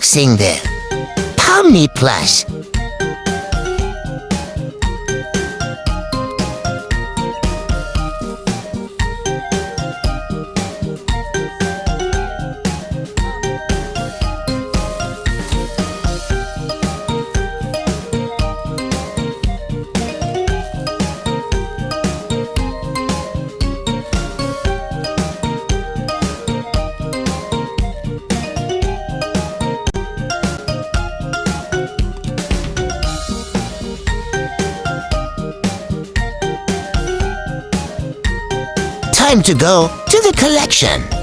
복싱들 팜미 플러스. Time to go to the collection.